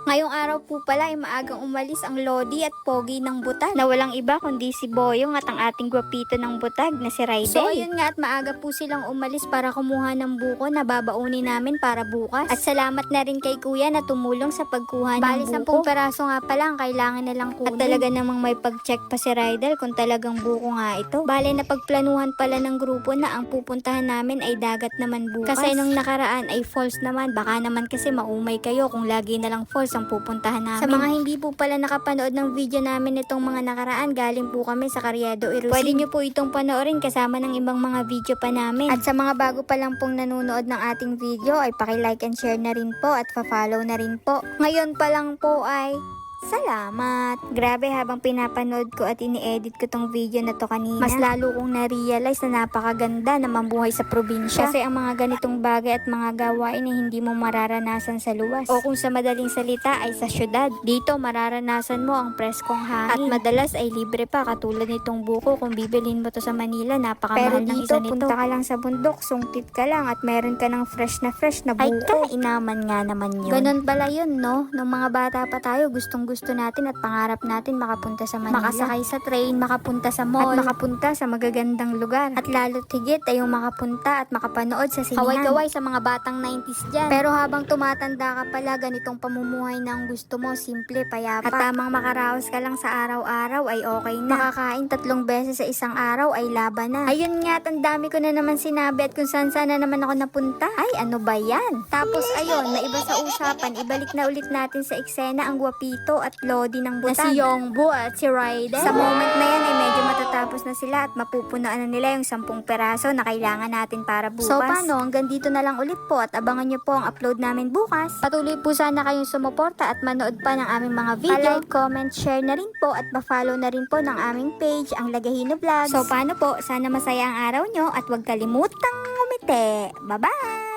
Ngayong araw po pala ay maagang umalis ang Lodi at Pogi ng Butag na walang iba kundi si Boyong at ang ating gwapito ng Butag na si Raiden. So ayun nga at maaga po silang umalis para kumuha ng buko na babaunin namin para bukas. At salamat na rin kay Kuya na tumulong sa pagkuha ng buko. 10 peraso nga pala ang kailangan nilang kunin. At talaga namang may pag-check pa si Raiden kung talagang buko nga ito. Bale na pagplanuhan pala ng grupo na ang pupuntahan namin ay dagat naman bukas. Kasi nung nakaraan ay falls naman. Baka naman kasi maumay kayo kung lagi na lang falls ang pupuntahan namin. Sa mga hindi po pala nakapanood ng video namin itong mga nakaraan, galing po kami sa Carriedo, Irusin. Pwede nyo po itong panoorin kasama ng ibang mga video pa namin. At sa mga bago pa lang pong nanonood ng ating video ay paki-like and share na rin po at pa-follow na rin po. Ngayon pa lang po ay salamat! Grabe, habang pinapanood ko at ini-edit ko tong video na to kanina, mas lalo kong na-realize na napakaganda na mabuhay sa probinsya. Kasi ang mga ganitong bagay at mga gawain ay hindi mo mararanasan sa luwas. O kung sa madaling salita ay sa syudad. Dito mararanasan mo ang preskong hangin. At madalas ay libre pa, katulad nitong buko. Kung bibilhin mo to sa Manila, napakamahal ng isa nito. Pero dito, punta ka lang sa bundok, sungkit ka lang at meron ka ng fresh na buko. Ay, kainaman nga naman yun. Ganon pala yun, no? Nung mga bata pa tayo, gusto natin at pangarap natin makapunta sa Manila. Makasakay sa train, makapunta sa mall, at makapunta sa magagandang lugar. At lalo't higit ay yung makapunta at makapanood sa sinihan. Kaway-kaway sa mga batang 90s dyan. Pero habang tumatanda ka pala, ganitong pamumuhay na ang gusto mo, simple, payapa. At tamang makaraos ka lang sa araw-araw ay okay na. Makakain 3 beses sa isang araw ay laban na. Ayun nga, ang dami ko na naman sinabi at kung saan na naman ako napunta. Ay, ano ba yan? Tapos ayun, naiba sa usapan, ibalik na ulit natin sa eksena ang gwapito at Lodi ng Butag. Na si Yongbo at si Raiden. Sa moment na yan ay medyo matatapos na sila at mapupunaan na nila yung 10 peraso na kailangan natin para bukas. So paano, hanggang dito na lang ulit po at abangan nyo po ang upload namin bukas. Patuloy po sana kayong sumuporta at manood pa ng aming mga video. Like, comment, share na rin po at pa-follow na rin po ng aming page, ang Lagahino Vlogs. So paano po, sana masaya ang araw nyo at huwag kalimutang umite. Bye-bye!